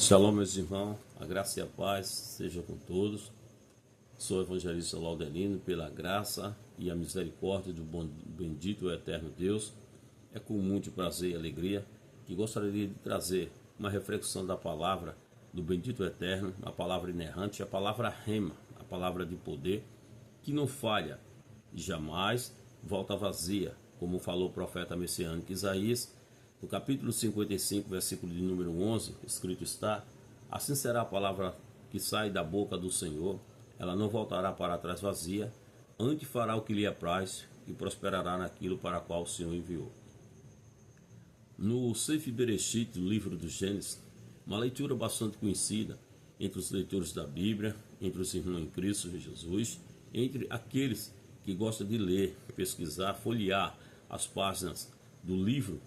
Shalom, meus irmãos, a graça e a paz seja com todos. Sou o evangelista Laudelino, pela graça e a misericórdia do bendito e eterno Deus. É com muito prazer e alegria que gostaria de trazer uma reflexão da palavra do bendito eterno, a palavra inerrante, a palavra rema, a palavra de poder, que não falha e jamais volta vazia, como falou o profeta messiânico Isaías. No capítulo 55, versículo de número 11, escrito está: assim será a palavra que sai da boca do Senhor, ela não voltará para trás vazia, antes fará o que lhe apraz e prosperará naquilo para qual o Senhor enviou. No Sefer Bereshit, livro do Gênesis, uma leitura bastante conhecida entre os leitores da Bíblia, entre os irmãos em Cristo Jesus, entre aqueles que gostam de ler, pesquisar, folhear as páginas do livro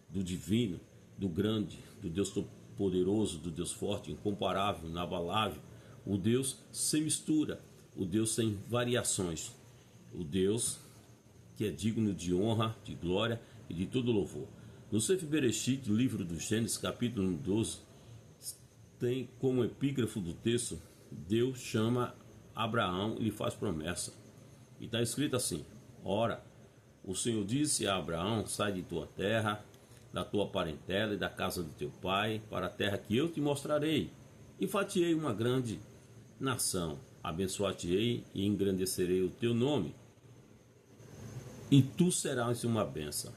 do divino, do grande, do Deus poderoso, do Deus forte, incomparável, inabalável, o Deus sem mistura, o Deus sem variações, o Deus que é digno de honra, de glória e de todo louvor. No Sefer Bereshit, livro do Gênesis, capítulo 12, tem como epígrafo do texto: Deus chama Abraão e lhe faz promessa. E está escrito assim: ora, o Senhor disse a Abraão: sai de tua terra, da tua parentela e da casa do teu pai, para a terra que eu te mostrarei, e fatiei uma grande nação, abençoar-te-ei e engrandecerei o teu nome, e tu serás uma bênção.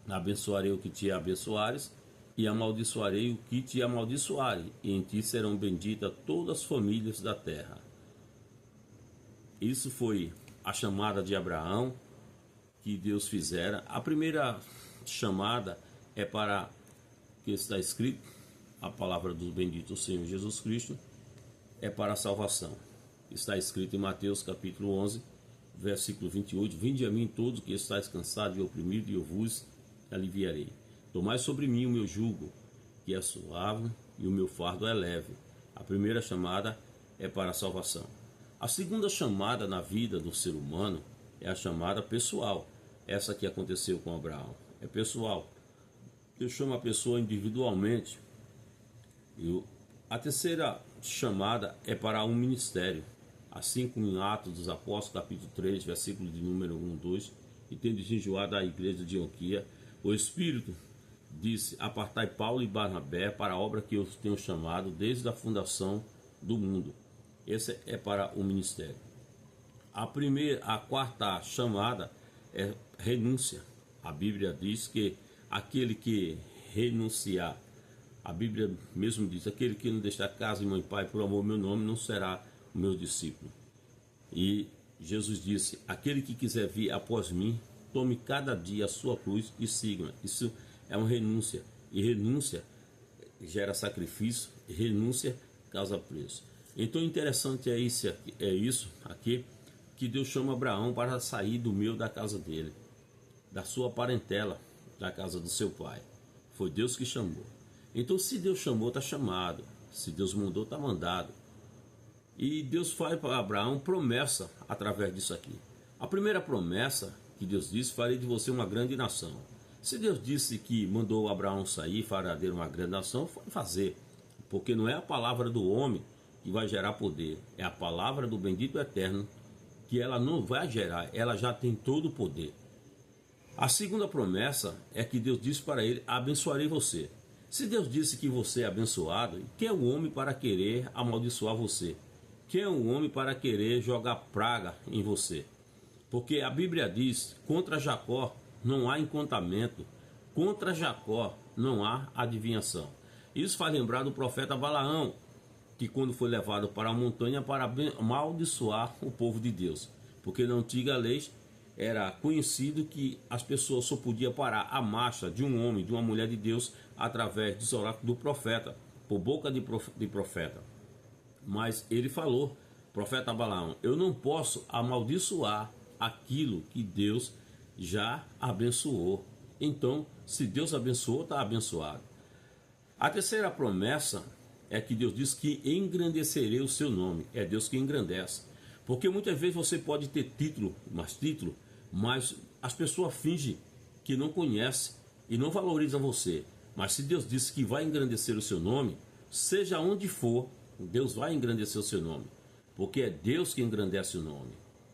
Abençoarei o que te abençoares, e amaldiçoarei o que te amaldiçoare, e em ti serão benditas todas as famílias da terra. Isso foi a chamada de Abraão que Deus fizera. A primeira chamada é para que está escrito, a palavra do bendito Senhor Jesus Cristo, é para a salvação. Está escrito em Mateus capítulo 11, versículo 28, vinde a mim todos que estáis cansados e oprimidos, e eu vos aliviarei. Tomai sobre mim o meu jugo, que é suave, e o meu fardo é leve. A primeira chamada é para a salvação. A segunda chamada na vida do ser humano é a chamada pessoal. Essa que aconteceu com Abraão é pessoal. Deus chama a pessoa individualmente. E a terceira chamada é para um ministério. Assim como em Atos dos Apóstolos, capítulo 3, versículo de número 1, 2, e tendo enjoado a igreja de Antioquia, o Espírito disse: apartai Paulo e Barnabé para a obra que eu tenho chamado desde a fundação do mundo. Esse é para o ministério. A quarta chamada é renúncia. A Bíblia diz que aquele que renunciar, a Bíblia mesmo diz: aquele que não deixar casa e mãe e pai por amor ao meu nome não será o meu discípulo. E Jesus disse: aquele que quiser vir após mim, tome cada dia a sua cruz e siga-me. Isso é uma renúncia, e renúncia gera sacrifício, e renúncia causa preço. Então interessante é isso aqui, que Deus chama Abraão para sair do meio da casa dele, da sua parentela, da casa do seu pai. Foi Deus que chamou. Então, se Deus chamou, está chamado. Se Deus mandou, está mandado. E Deus faz para Abraão promessa através disso aqui. A primeira promessa que Deus disse: farei de você uma grande nação. Se Deus disse que mandou Abraão sair, fará dele uma grande nação, foi fazer. Porque não é a palavra do homem que vai gerar poder, é a palavra do bendito eterno, que ela não vai gerar, ela já tem todo o poder. A segunda promessa é que Deus disse para ele: abençoarei você. Se Deus disse que você é abençoado, quem é o homem para querer amaldiçoar você? Quem é o homem para querer jogar praga em você? Porque a Bíblia diz: contra Jacó não há encantamento, contra Jacó não há adivinhação. Isso faz lembrar do profeta Balaão, que quando foi levado para a montanha para amaldiçoar o povo de Deus. Porque na antiga lei era conhecido que as pessoas só podiam parar a marcha de um homem, de uma mulher de Deus, através dos oráculos do profeta, por boca de profeta. Mas ele falou, profeta Balaão: eu não posso amaldiçoar aquilo que Deus já abençoou. Então, se Deus abençoou, está abençoado. A terceira promessa é que Deus diz que engrandecerei o seu nome. É Deus que engrandece. Porque muitas vezes você pode ter título, mas as pessoas fingem que não conhecem e não valorizam você. Mas se Deus disse que vai engrandecer o seu nome, seja onde for, Deus vai engrandecer o seu nome, porque é Deus que engrandece o nome.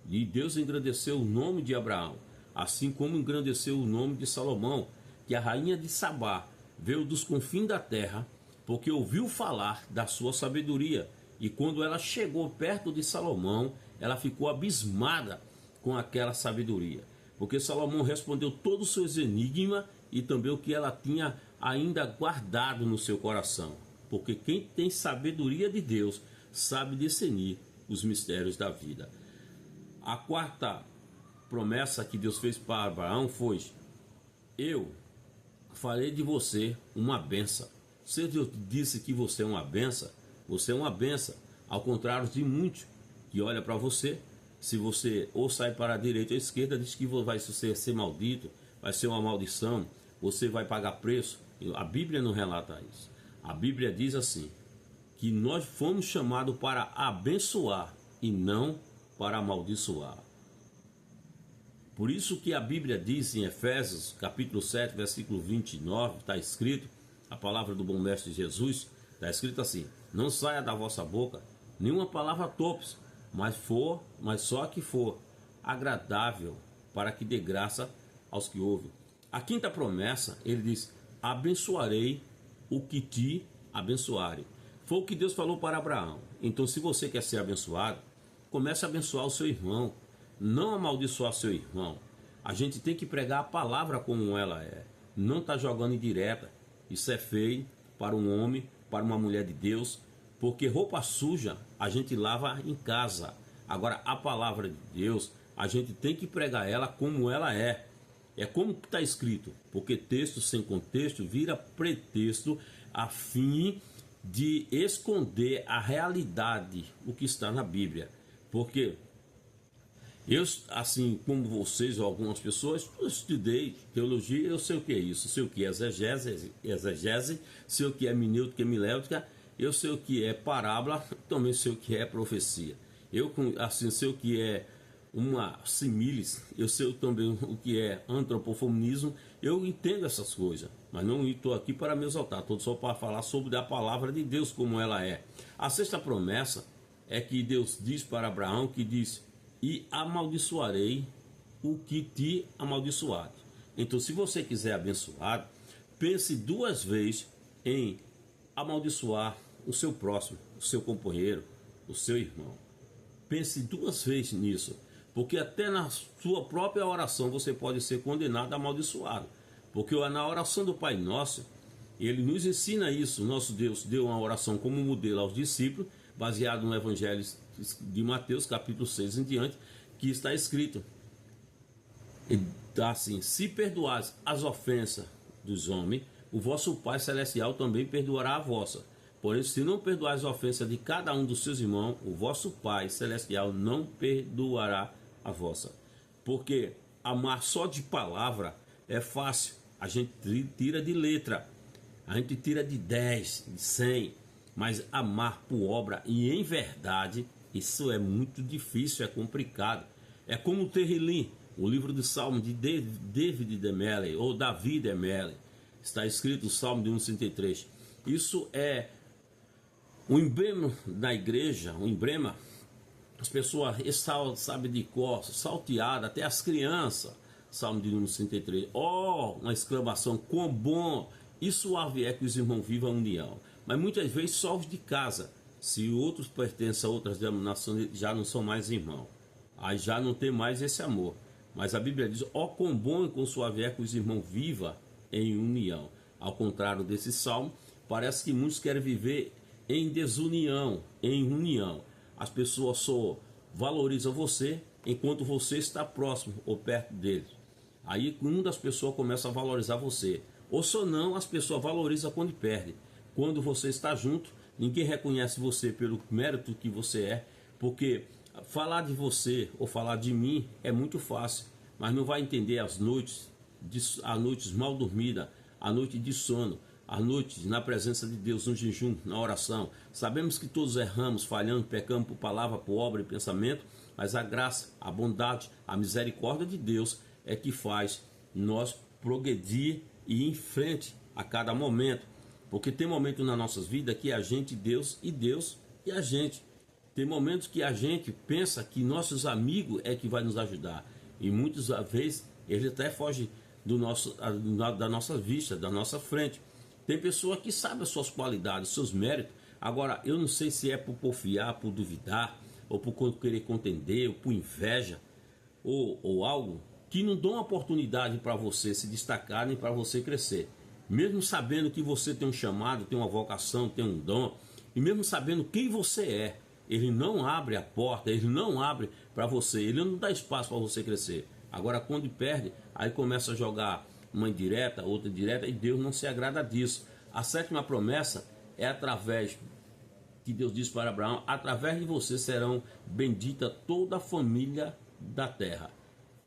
E Deus engrandeceu o nome de Abraão, assim como engrandeceu o nome de Salomão, que a rainha de Sabá veio dos confins da terra, porque ouviu falar da sua sabedoria. E quando ela chegou perto de Salomão, ela ficou abismada com aquela sabedoria, porque Salomão respondeu todos os seus enigmas e também o que ela tinha ainda guardado no seu coração. Porque quem tem sabedoria de Deus sabe discernir os mistérios da vida. A quarta promessa que Deus fez para Abraão foi: eu farei de você uma benção. Se Deus disse que você é uma benção, você é uma benção. Ao contrário de muitos que olham para você, se você ou sai para a direita ou a esquerda, diz que vai ser maldito, vai ser uma maldição, você vai pagar preço. A Bíblia não relata isso. A Bíblia diz assim, que nós fomos chamados para abençoar e não para amaldiçoar. Por isso que a Bíblia diz em Efésios, capítulo 7, versículo 29, está escrito, a palavra do bom mestre Jesus, está escrito assim: não saia da vossa boca nenhuma palavra torpe, mas só que for agradável, para que dê graça aos que ouvem. A quinta promessa, ele diz: abençoarei o que te abençoarem. Foi o que Deus falou para Abraão. Então, se você quer ser abençoado, comece a abençoar o seu irmão, não amaldiçoar seu irmão. A gente tem que pregar a palavra como ela é, não tá jogando indireta. Isso é feio para um homem, para uma mulher de Deus, porque roupa suja a gente lava em casa. Agora, a palavra de Deus, a gente tem que pregar ela como ela é. É como está escrito, porque texto sem contexto vira pretexto a fim de esconder a realidade, o que está na Bíblia. Porque eu, assim como vocês ou algumas pessoas, eu estudei teologia, eu sei o que é isso, sei o que é exegese, sei o que é hermenêutica, hermenêutica, eu sei o que é parábola, também sei o que é profecia. Eu, assim, sei o que é uma similis, eu sei também o que é antropofanismo, eu entendo essas coisas, mas não estou aqui para me exaltar, estou só para falar sobre a palavra de Deus como ela é. A sexta promessa é que Deus diz para Abraão, que diz: e amaldiçoarei o que te amaldiçoar. Então, se você quiser abençoar, pense duas vezes em amaldiçoar o seu próximo, o seu companheiro, o seu irmão. Pense duas vezes nisso, porque até na sua própria oração você pode ser condenado a amaldiçoado. Porque na oração do Pai Nosso, ele nos ensina isso. Nosso Deus deu uma oração como modelo aos discípulos, baseado no Evangelho de Mateus, capítulo 6 em diante, que está escrito assim: se perdoares as ofensas dos homens, o vosso Pai Celestial também perdoará a vossa. Porém, se não perdoares as ofensas de cada um dos seus irmãos, o vosso Pai Celestial não perdoará a vossa. Porque amar só de palavra é fácil, a gente tira de letra, a gente tira de 10, de 100, mas amar por obra e em verdade, isso é muito difícil, é complicado. É como o Terrilim, o livro do Salmo de David de Mele, ou Davi de Mele. Está escrito o Salmo de 163. Isso é um emblema da igreja, um emblema. As pessoas sabem de cor, salteada, até as crianças. Salmo de 163. Oh, uma exclamação, quão bom e suave é que os irmãos vivam a união. Mas muitas vezes só os de casa. Se outros pertencem a outras denominações, já não são mais irmãos. Aí já não tem mais esse amor. Mas a Bíblia diz: ó, quão bom e quão suave é que os irmãos vivam em união. Ao contrário desse salmo, parece que muitos querem viver em desunião, em união. As pessoas só valorizam você enquanto você está próximo ou perto deles. Aí uma das pessoas começa a valorizar você. Ou só não, as pessoas valorizam quando perde. Quando você está junto, ninguém reconhece você pelo mérito que você é, porque falar de você ou falar de mim é muito fácil, mas não vai entender as noites mal dormidas, a noite de sono, a noite na presença de Deus, no jejum, na oração. Sabemos que todos erramos, falhamos, pecamos por palavra, por obra e pensamento, mas a graça, a bondade, a misericórdia de Deus é que faz nós progredir e ir em frente a cada momento. Porque tem momentos nas nossas vidas que é a gente e Deus e a gente. Tem momentos que a gente pensa que nossos amigos é que vai nos ajudar. E muitas vezes ele até foge da nossa vista, da nossa frente. Tem pessoa que sabe as suas qualidades, os seus méritos. Agora, eu não sei se é por porfiar, por duvidar, ou por querer contender, ou por inveja, ou algo que não dão oportunidade para você se destacar nem para você crescer. Mesmo sabendo que você tem um chamado, tem uma vocação, tem um dom, e mesmo sabendo quem você é, ele não abre a porta, ele não abre para você, ele não dá espaço para você crescer. Agora, quando perde, aí começa a jogar uma indireta, outra direta, e Deus não se agrada disso. A sétima promessa é através que Deus disse para Abraão: através de você serão bendita toda a família da terra.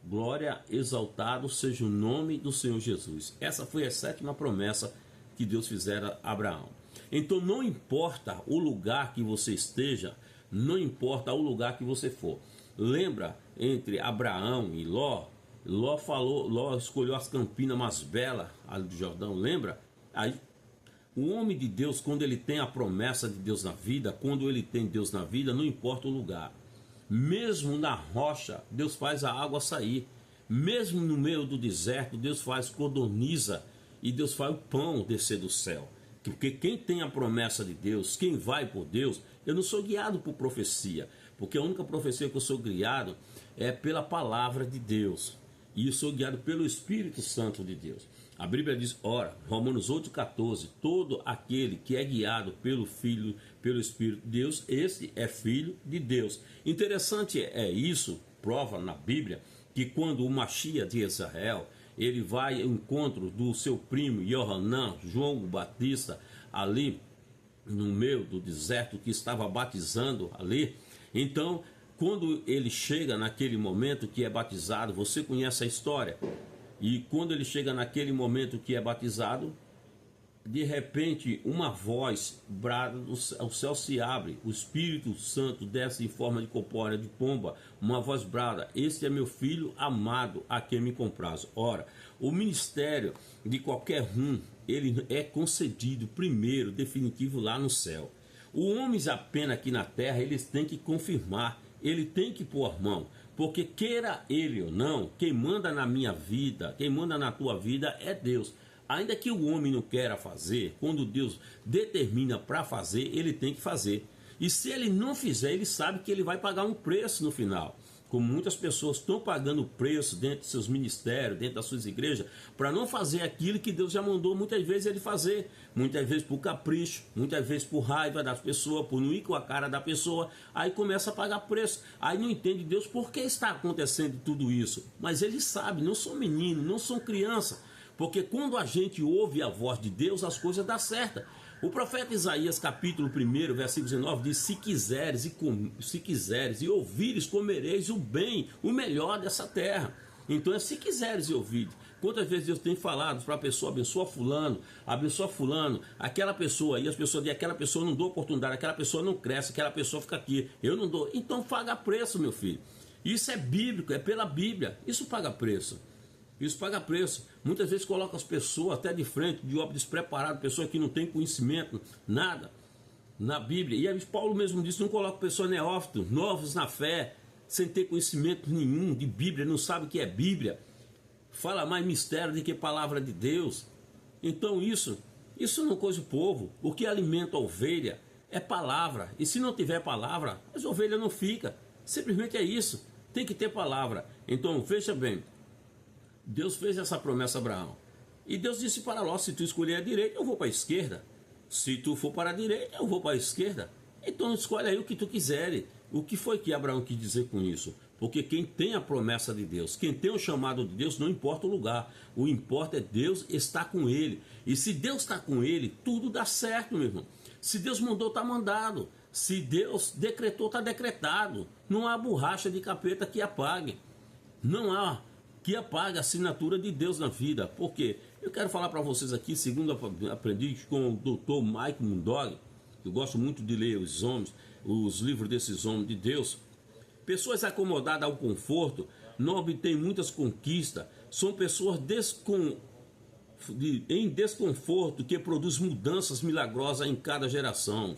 Glória, exaltado seja o nome do Senhor Jesus. Essa foi a sétima promessa que Deus fizera a Abraão. Então não importa o lugar que você esteja, não importa o lugar que você for. Lembra entre Abraão e Ló? Ló escolheu as campinas mais belas ali do Jordão, lembra? Aí, o homem de Deus, quando ele tem a promessa de Deus na vida, quando ele tem Deus na vida, não importa o lugar. Mesmo na rocha, Deus faz a água sair. Mesmo no meio do deserto, Deus faz codorniza e Deus faz o pão descer do céu. Porque quem tem a promessa de Deus, quem vai por Deus, eu não sou guiado por profecia, porque a única profecia que eu sou guiado é pela palavra de Deus. E eu sou guiado pelo Espírito Santo de Deus. A Bíblia diz, ora, Romanos 8,14, todo aquele que é guiado pelo Filho, pelo Espírito de Deus, esse é filho de Deus. Interessante é isso, prova na Bíblia, que quando o Mashiach de Israel, ele vai ao encontro do seu primo Yohanan, João Batista, ali no meio do deserto, que estava batizando ali. Então, quando ele chega naquele momento que é batizado, você conhece a história. E quando ele chega naquele momento que é batizado, de repente uma voz brada, o céu se abre, o Espírito Santo desce em forma de corpórea de pomba, uma voz brada: este é meu filho amado, a quem me comprazo. Ora, o ministério de qualquer um, ele é concedido primeiro, definitivo lá no céu. O homem apenas aqui na terra, eles têm que confirmar, ele tem que pôr a mão, porque queira ele ou não, quem manda na minha vida, quem manda na tua vida é Deus. Ainda que o homem não queira fazer, quando Deus determina para fazer, ele tem que fazer. E se ele não fizer, ele sabe que ele vai pagar um preço no final. Como muitas pessoas estão pagando preço dentro dos seus ministérios, dentro das suas igrejas, para não fazer aquilo que Deus já mandou muitas vezes ele fazer. Muitas vezes por capricho, muitas vezes por raiva das pessoas, por não ir com a cara da pessoa. Aí começa a pagar preço. Aí não entende Deus por que está acontecendo tudo isso. Mas ele sabe, não são meninos, não são crianças. Porque quando a gente ouve a voz de Deus, as coisas dão certo. O profeta Isaías, capítulo 1, versículo 19, diz: se quiseres e ouvires, comereis o bem, o melhor dessa terra. Então é se quiseres e ouvires. Quantas vezes Deus tem falado para a pessoa: abençoa fulano, aquela pessoa aí, as pessoas dizem: aquela pessoa não dou oportunidade, aquela pessoa não cresce, aquela pessoa fica aqui, eu não dou. Então paga preço, meu filho. Isso é bíblico, é pela Bíblia, isso paga preço. Isso paga preço. Muitas vezes coloca as pessoas até de frente, de obra despreparada, pessoas que não têm conhecimento, nada, na Bíblia. E aí Paulo mesmo disse: não coloca pessoas neófitos, novos na fé, sem ter conhecimento nenhum de Bíblia, não sabe o que é Bíblia. Fala mais mistério do que palavra de Deus. Então isso não coisa o povo. O que alimenta a ovelha é palavra. E se não tiver palavra, as ovelhas não ficam. Simplesmente é isso. Tem que ter palavra. Então veja bem, Deus fez essa promessa a Abraão. E Deus disse para Ló: se tu escolher a direita, eu vou para a esquerda. Se tu for para a direita, eu vou para a esquerda. Então escolhe aí o que tu quiseres. O que foi que Abraão quis dizer com isso? Porque quem tem a promessa de Deus, quem tem o chamado de Deus, não importa o lugar. O importa é Deus estar com ele. E se Deus está com ele, tudo dá certo, meu irmão. Se Deus mandou, está mandado. Se Deus decretou, está decretado. Não há borracha de capeta que apague. Não há que apaga a assinatura de Deus na vida. Por quê? Eu quero falar para vocês aqui, segundo aprendi com o Dr. Mike Mundog. Eu gosto muito de ler os livros desses homens de Deus. Pessoas acomodadas ao conforto não obtêm muitas conquistas. São pessoas em desconforto que produz mudanças milagrosas em cada geração.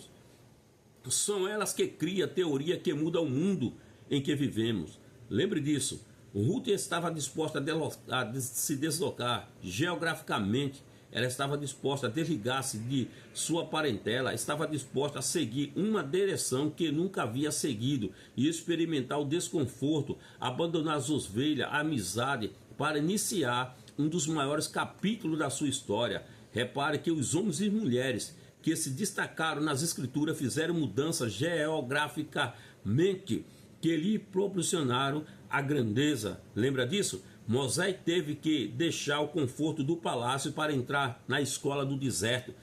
São elas que criam a teoria que muda o mundo em que vivemos. Lembre disso. Ruth estava disposta a se deslocar geograficamente. Ela estava disposta a desligar-se de sua parentela, estava disposta a seguir uma direção que nunca havia seguido e experimentar o desconforto, abandonar as ovelhas, a amizade, para iniciar um dos maiores capítulos da sua história. Repare que os homens e mulheres que se destacaram nas escrituras fizeram mudanças geograficamente que lhe proporcionaram a grandeza. Lembra disso? Moisés teve que deixar o conforto do palácio para entrar na escola do deserto.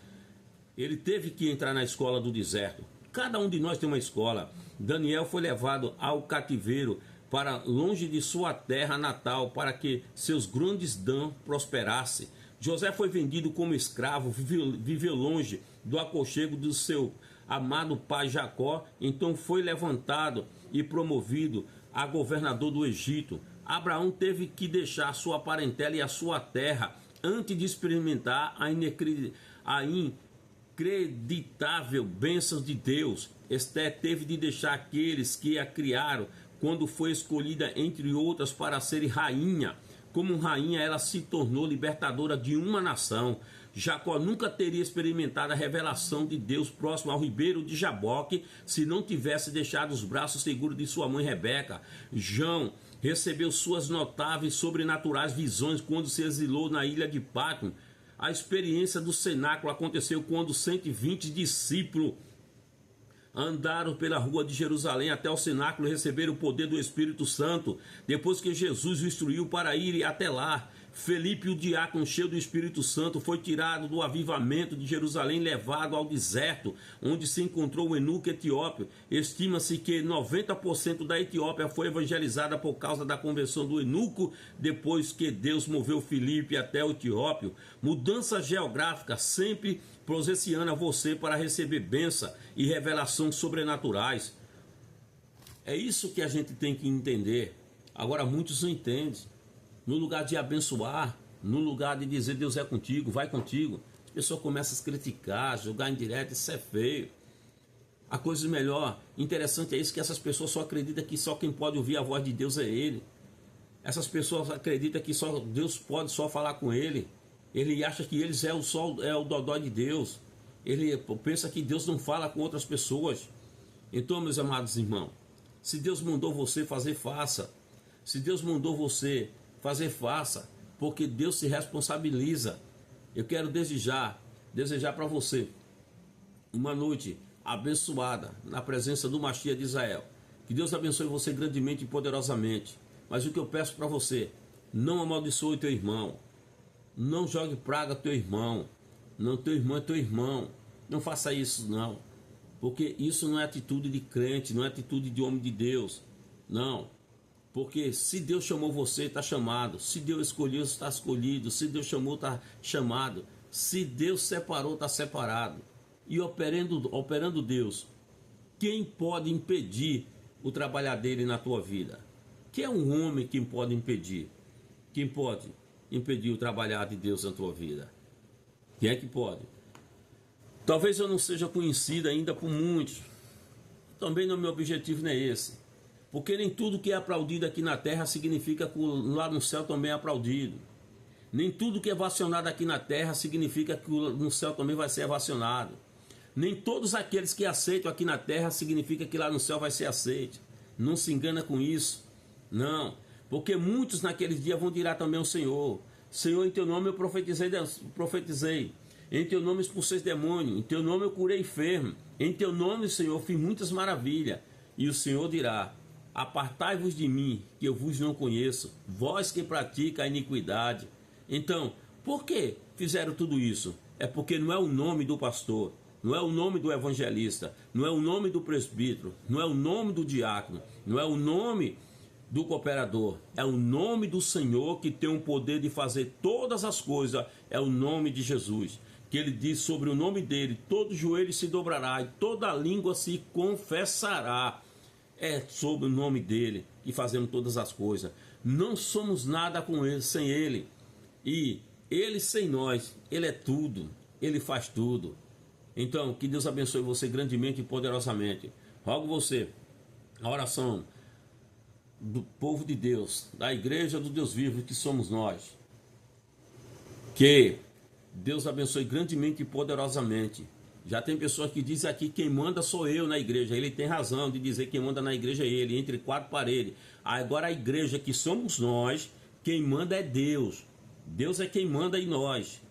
Ele teve que entrar na escola do deserto. Cada um de nós tem uma escola. Daniel foi levado ao cativeiro para longe de sua terra natal para que seus grandes dons prosperassem. José foi vendido como escravo, viveu longe do aconchego do seu amado pai Jacó, então foi levantado e promovido a governador do Egito. Abraão teve que deixar sua parentela e a sua terra antes de experimentar a inacreditável bênção de Deus. Esté teve de deixar aqueles que a criaram quando foi escolhida entre outras para ser rainha. Como rainha, ela se tornou libertadora de uma nação. Jacó nunca teria experimentado a revelação de Deus próximo ao ribeiro de Jaboque se não tivesse deixado os braços seguros de sua mãe Rebeca. João recebeu suas notáveis sobrenaturais visões quando se exilou na ilha de Patmos. A experiência do cenáculo aconteceu quando 120 discípulos andaram pela rua de Jerusalém até o cenáculo e receberam o poder do Espírito Santo, depois que Jesus o instruiu para ir até lá. Felipe, o diácono cheio do Espírito Santo, foi tirado do avivamento de Jerusalém, levado ao deserto, onde se encontrou o eunuco etíope. Estima-se que 90% da Etiópia foi evangelizada por causa da conversão do eunuco, depois que Deus moveu Felipe até o Etiópio. Mudança geográfica sempre proseciana você para receber bênção e revelações sobrenaturais. É isso que a gente tem que entender. Agora muitos não entendem. No lugar de abençoar, no lugar de dizer Deus é contigo, vai contigo, a pessoa começa a criticar, jogar indireta, isso é feio. A coisa melhor, interessante é isso, que essas pessoas só acreditam que só quem pode ouvir a voz de Deus é Ele. Essas pessoas acreditam que só Deus pode só falar com ele. Ele acha que eles é o dodói de Deus. Ele pensa que Deus não fala com outras pessoas. Então, meus amados irmãos, se Deus mandou você fazer, faça. Se Deus mandou você fazer, faça, porque Deus se responsabiliza. Eu quero desejar para você uma noite abençoada na presença do Mashiach de Israel. Que Deus abençoe você grandemente e poderosamente. Mas o que eu peço para você, não amaldiçoe teu irmão, não jogue praga teu irmão, não, teu irmão é teu irmão, não faça isso não, porque isso não é atitude de crente, não é atitude de homem de Deus, não. Porque se Deus chamou você, está chamado. Se Deus escolheu, está escolhido. Se Deus chamou, está chamado. Se Deus separou, está separado. E operando Deus, quem pode impedir o trabalhar dele na tua vida? Quem é um homem que pode impedir? Quem pode impedir o trabalhar de Deus na tua vida? Quem é que pode? Talvez eu não seja conhecido ainda por muitos. Também não, meu objetivo não é esse. Porque nem tudo que é aplaudido aqui na terra significa que lá no céu também é aplaudido. Nem tudo que é ovacionado aqui na terra significa que no céu também vai ser ovacionado. Nem todos aqueles que aceitam aqui na terra significa que lá no céu vai ser aceito. Não se engana com isso. Não. Porque muitos naqueles dias vão dirá também ao Senhor: Senhor, em teu nome eu profetizei. Em teu nome expulsei demônio. Em teu nome eu curei enfermo. Em teu nome, Senhor, fiz muitas maravilhas. E o Senhor dirá: apartai-vos de mim, que eu vos não conheço, vós que pratica a iniquidade. Então, por que fizeram tudo isso? É porque não é o nome do pastor, não é o nome do evangelista, não é o nome do presbítero, não é o nome do diácono, não é o nome do cooperador, é o nome do Senhor que tem o poder de fazer todas as coisas, é o nome de Jesus. Que ele diz sobre o nome dele: todo joelho se dobrará e toda língua se confessará. É sobre o nome dele que fazemos todas as coisas. Não somos nada com ele, sem ele. E Ele sem nós, Ele é tudo, Ele faz tudo. Então, que Deus abençoe você grandemente e poderosamente. Rogo você, a oração do povo de Deus, da igreja do Deus vivo que somos nós. Que Deus abençoe grandemente e poderosamente. Já tem pessoas que dizem aqui, quem manda sou eu na igreja. Ele tem razão de dizer que quem manda na igreja é ele, entre quatro paredes. Agora a igreja que somos nós, quem manda é Deus. Deus é quem manda em nós.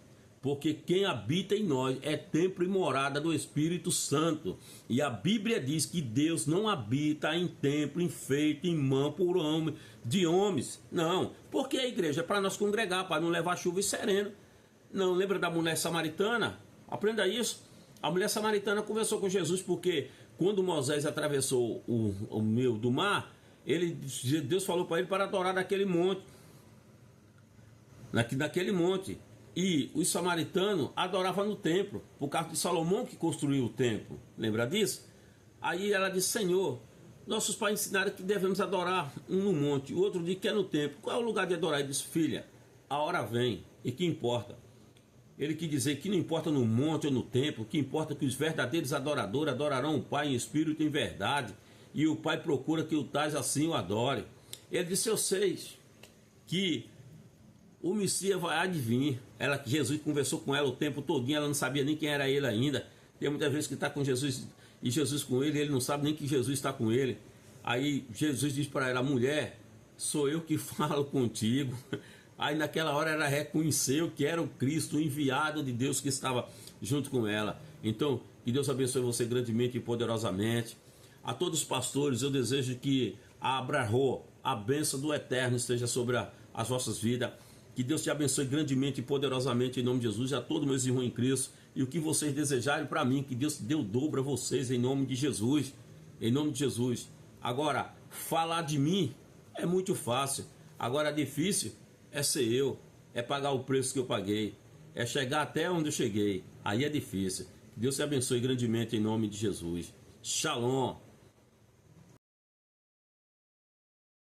Porque quem habita em nós é templo e morada do Espírito Santo. E a Bíblia diz que Deus não habita em templo enfeito em mão por homem, de homens. Não, porque a igreja é para nós congregar, para não levar chuva e sereno. Não, lembra da mulher samaritana? Aprenda isso. A mulher samaritana conversou com Jesus porque quando Moisés atravessou o meio do mar, Deus falou para ele para adorar naquele monte. Naquele monte. E os samaritanos adoravam no templo, por causa de Salomão que construiu o templo. Lembra disso? Aí ela disse, Senhor, nossos pais ensinaram que devemos adorar um no monte, o outro dia que é no templo. Qual é o lugar de adorar? Ele disse, filha, a hora vem, e que importa? Ele quis dizer que não importa no monte ou no templo, o que importa é que os verdadeiros adoradores adorarão o Pai em espírito e em verdade, e o Pai procura que o tais assim o adore. Ele disse, eu sei que o Messias vai adivinhar. Jesus conversou com ela o tempo todinho, ela não sabia nem quem era ele ainda. Tem muitas vezes que está com Jesus e Jesus com ele não sabe nem que Jesus está com ele. Aí Jesus diz para ela, mulher, sou eu que falo contigo. Aí naquela hora ela reconheceu que era o Cristo, o enviado de Deus que estava junto com ela. Então, que Deus abençoe você grandemente e poderosamente. A todos os pastores, eu desejo que a Abrahô, a bênção do Eterno esteja sobre as vossas vidas. Que Deus te abençoe grandemente e poderosamente em nome de Jesus. E a todos meus irmãos em Cristo. E o que vocês desejarem para mim, que Deus dê o dobro a vocês em nome de Jesus. Em nome de Jesus. Agora, falar de mim é muito fácil. Agora, difícil é ser eu, é pagar o preço que eu paguei, é chegar até onde eu cheguei. Aí é difícil. Deus te abençoe grandemente em nome de Jesus. Shalom.